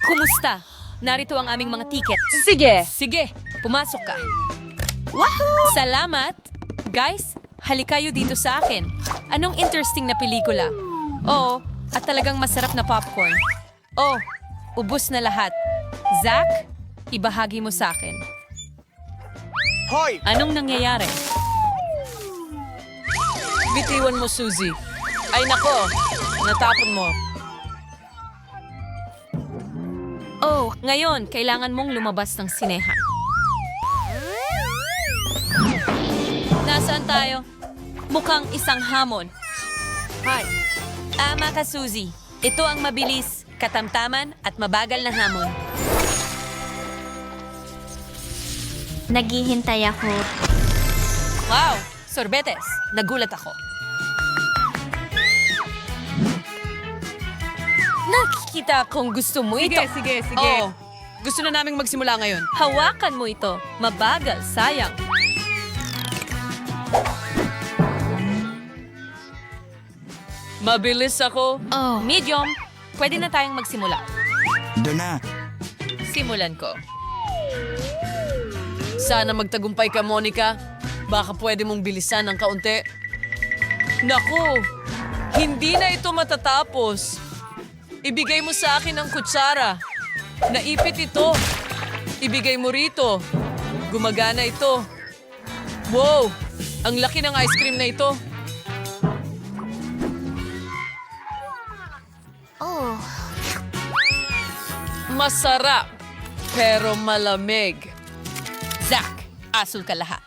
Kumusta? Narito ang aming mga ticket. Sige, pumasok ka. Wahoo! Salamat! Guys, halikayo dito sa akin. Anong interesting na pelikula? Oo, at talagang masarap na popcorn. Oh, ubos na lahat. Zach, ibahagi mo sa akin. Hoy! Anong nangyayari? Bitiwan mo, Suzy. Ay nako, natapon mo. Oh, ngayon, kailangan mong lumabas ng sinehan. Nasaan tayo? Mukhang isang hamon. Hi. Ama ka, Suzy. Ito ang mabilis, katamtaman at mabagal na hamon. Naghihintay ako. Wow! Sorbetes! Nagulat ako. Nakikita kung gusto mo ito. Sige. Oh, Gusto na naming magsimula ngayon. hawakan mo ito. Mabagal, sayang. Mabilis ako. Oh. Medium. Pwede na tayong magsimula. Doon na. Simulan ko. Sana magtagumpay ka, Monica. Baka pwede mong bilisan ng kaunti. Naku, hindi na ito matatapos. Ibigay mo sa akin ang kutsara. Naipit ito. Ibigay mo rito. Gumagana ito. Wow! Ang laki ng ice cream na ito. Oh, Masarap, pero malamig. Zach, asul ka lahat.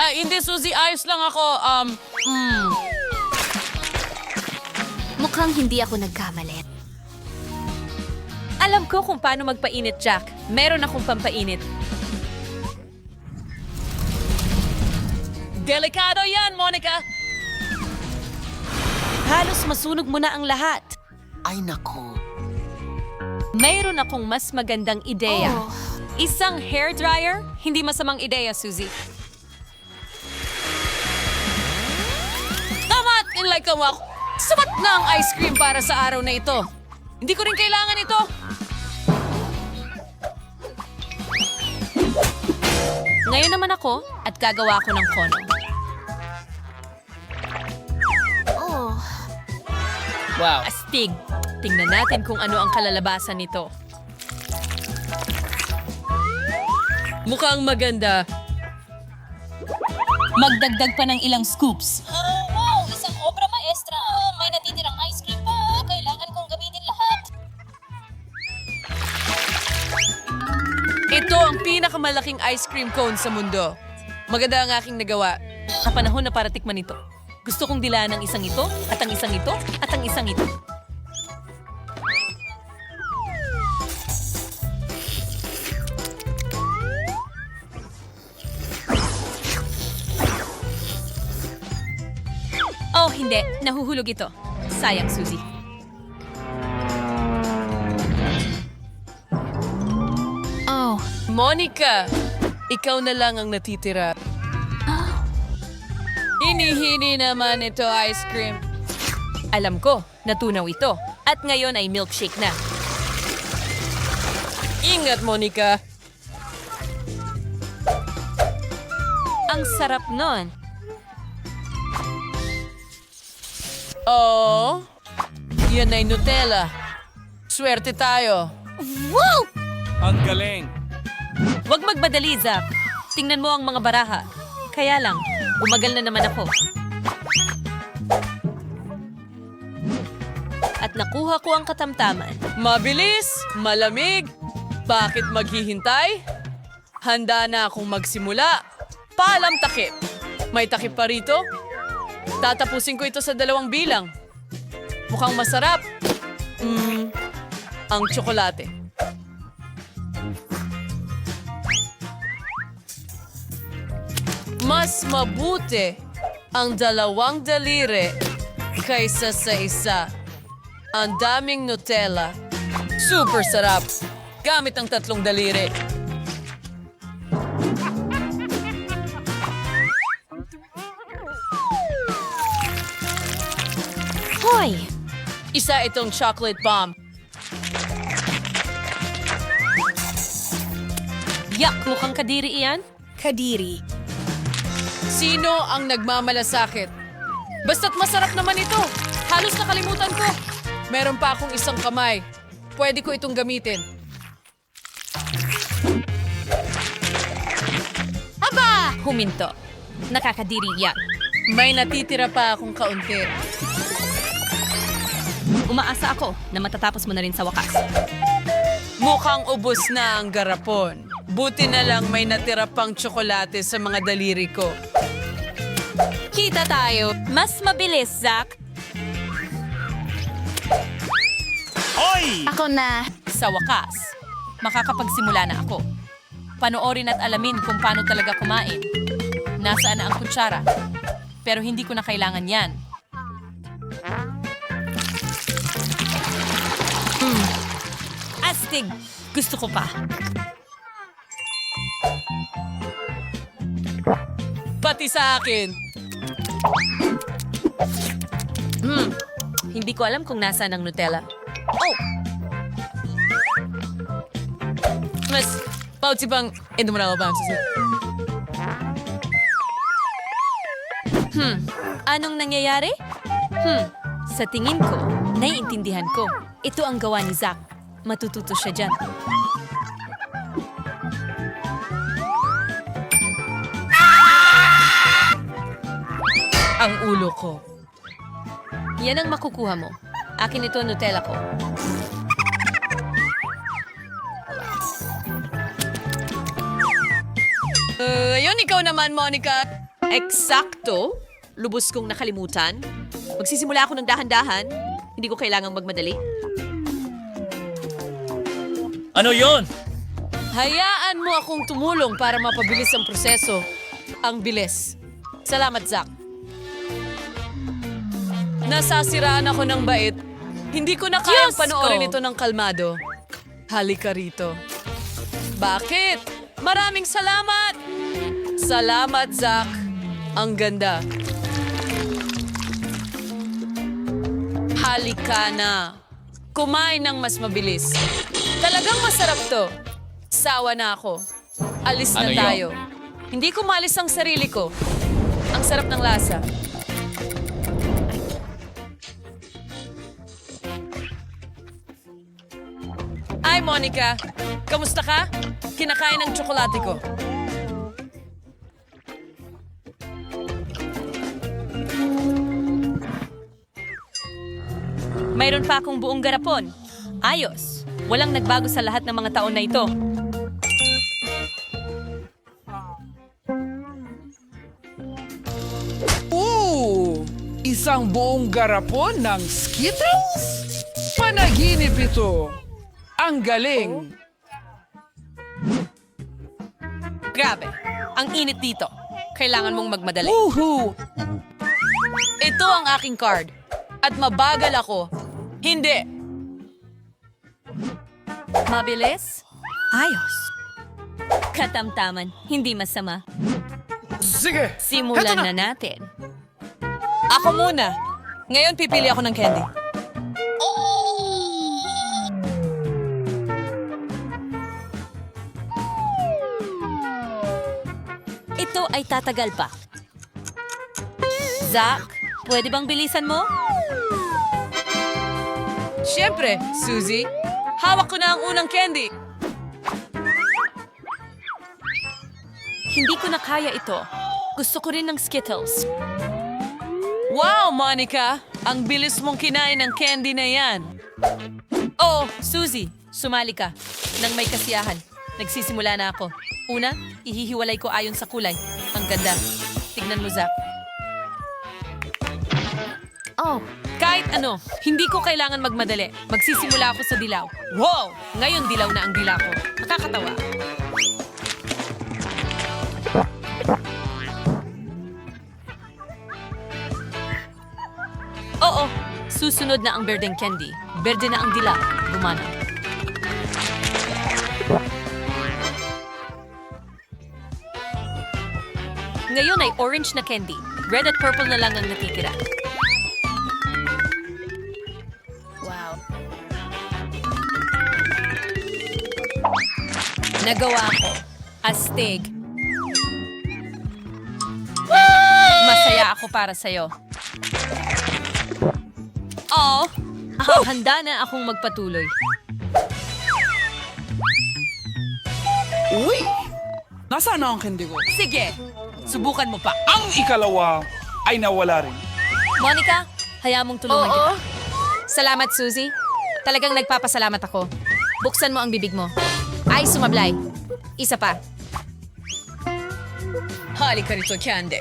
Hindi, Suzy. Ayos lang ako. mukhang hindi ako nagkamali. Alam ko kung paano magpainit, Jack. Meron akong pampainit. Delikado yan, Monica. Halos masunog mo na ang lahat. Ay nako. Mayroon akong mas magandang ideya. Oh. Isang hair dryer? Hindi masamang ideya, Suzy. Tama at inlike mo ako. Sapat na ang ice cream para sa araw na ito. Hindi ko rin kailangan ito. Ngayon naman ako at gagawa ko ng kono. Oh, Wow. Astig. Tingnan natin kung ano ang kalalabasan nito. Mukhang maganda. Magdagdag pa ng ilang scoops. Wow! Isang obra maestra! May natitirang ice cream pa! Kailangan kong gamitin lahat! Ito ang pinakamalaking ice cream cone sa mundo. Maganda ang aking nagawa. Sa panahon na para tikman ito. Gusto kong dilaan ang isang ito, at ang isang ito, at ang isang ito. Oh, hindi. Nahuhulog ito. Sayang, Suzy. oh. Monica, ikaw na lang ang natitira. Hini-hini naman ito ice cream. Alam ko, natunaw ito. At ngayon ay milkshake na. Ingat, Monica. Ang sarap nun. Oh, yan ay Nutella. Swerte tayo. Wow! Ang galing. Huwag magmadali, Zach. Tingnan mo ang mga baraha. Kaya lang, umagal na naman ako. At nakuha ko ang katamtaman. Mabilis, malamig. Bakit maghihintay? Handa na akong magsimula. Paalam takip. May takip pa rito? Tatapusin ko ito sa 2 bilang. Mukhang masarap. Ang tsokolate. Mas mabuti ang 2 daliri kaysa sa isa. Ang daming Nutella. Super sarap. Gamit ang 3 daliri. Hoy! Isa itong chocolate bomb. Yak, mukhang kadiri iyan. Kadiri. Sino ang nagmamalasakit? Basta't masarap naman ito. Halos nakalimutan ko. Meron pa akong isang kamay. Pwede ko itong gamitin. Aba! Huminto. Nakakadiri yan. May natitira pa akong kaunti. Umaasa ako na matatapos mo na rin sa wakas. Mukhang ubos na ang garapon. Buti na lang may natira pang tsokolate sa mga daliri ko. Kita tayo. Mas mabilis, Zach. Hoy! Ako na. Sa wakas, makakapagsimula na ako. Panoorin at alamin kung paano talaga kumain. Nasaan na ang kutsara? Pero hindi ko na kailangan yan. Astig! Gusto ko pa. Pati sa akin. Hindi ko alam kung nasaan ang Nutella. Oh! Mas, paut si bang, endo mo na ako bang susunod. Anong nangyayari? Sa tingin ko, naiintindihan ko. Ito ang gawa ni Zach. Matututo siya dyan. Ang ulo ko. Yan ang makukuha mo. Akin ito ang Nutella ko. Ayun, ikaw naman, Monica. Eksakto. Lubos kong nakalimutan. Magsisimula ako ng dahan-dahan. Hindi ko kailangang magmadali. Ano yon? Hayaan mo akong tumulong para mapabilis ang proseso. Ang bilis. Salamat, Zach. Nasasiraan ako ng bait. Hindi ko na kayang Diyos panoorin ko! ito ng kalmado. Halika rito. Bakit? Maraming salamat! Salamat, Zach. Ang ganda. Halika na. Kumain ng mas mabilis. Talagang masarap to. Sawa na ako. Alis na Ano yun? tayo. Hindi ko malis ang sarili ko. Ang sarap ng lasa. Ay, Monica. Kamusta ka? Kinakain ng tsokolate ko. Mayroon pa akong buong garapon. Ayos. Walang nagbago sa lahat ng mga taon na ito. Isang buong garapon ng Skittles? Panaginip ito. Ang galing. Grabe. Ang init dito. Kailangan mong magmadali. Woohoo! Ito ang aking card. At mabagal ako. Hindi. Mabilis? Ayos. Katamtaman. Hindi masama. Sige, Simulan na natin. Ako muna. Ngayon pipili ako ng candy. Ito ay tatagal pa. Zach, pwede bang bilisan mo? Siyempre, Suzy. Hawak ko na ang unang candy. Hindi ko na kaya ito. Gusto ko rin ng Skittles. Wow, Monica! Ang bilis mong kinain ng candy na yan. Oh, Suzy, sumali ka. Nang may kasiyahan. Nagsisimula na ako. Una, ihihiwalay ko ayon sa kulay. Ang ganda. Tignan mo, Zach. Oh, Kahit ano, hindi ko kailangan magmadali. Magsisimula ako sa dilaw. Wow! Ngayon dilaw na ang dila ko. Nakakatawa. Oo, susunod na ang berdeng candy. Berde na ang dila. Gumana. Ngayon ay orange na candy. Red at purple na lang ang natitira. Wow. Nagawa ko. Astig. Masaya ako para sa'yo. Oh, handa na akong magpatuloy. Uy! Nasaan na ang candy ko? Sige, subukan mo pa. Ang ikalawa ay nawala rin. Monica, hayaan mong tulungan kita. Salamat, Suzy. Talagang nagpapasalamat ako. Buksan mo ang bibig mo. Ay, sumablay. Isa pa. Halika rito, Candy.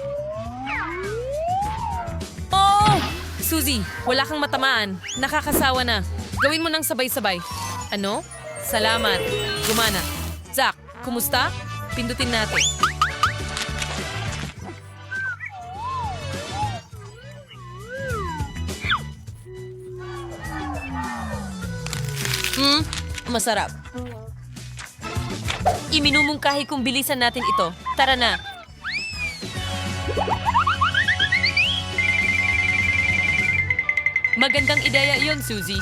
Oh! Suzy, wala kang matamaan. Nakakasawa na. Gawin mo ng sabay-sabay. Ano? Salamat. Gumana. Zach, kumusta? Pindutin natin. Masarap. Iminumungkahi kong bilisan natin ito. Tara na. Magandang ideya iyon, Suzy.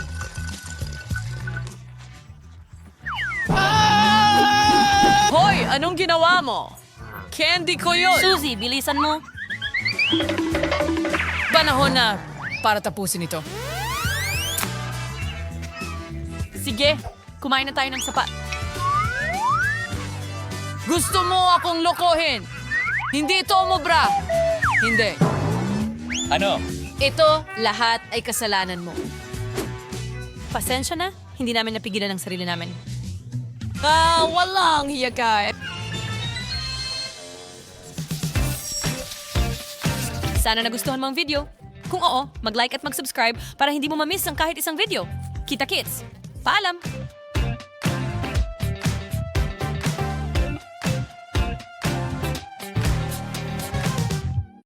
Hoy, anong ginawa mo? Candy ko yun! Suzy, bilisan mo. Panahon na para tapusin ito. Sige, kumain na tayo ng sapat. Gusto mo akong lokohin? Hindi ito umubra. Hindi. Ano? Ito lahat ay kasalanan mo. Pasensya na, hindi namin napigilan ang sarili namin. Walang hiyagay. Sana nagustuhan mo ang video. Kung oo, mag-like at mag-subscribe para hindi mo ma-miss ang kahit isang video. Kita-kits! Paalam!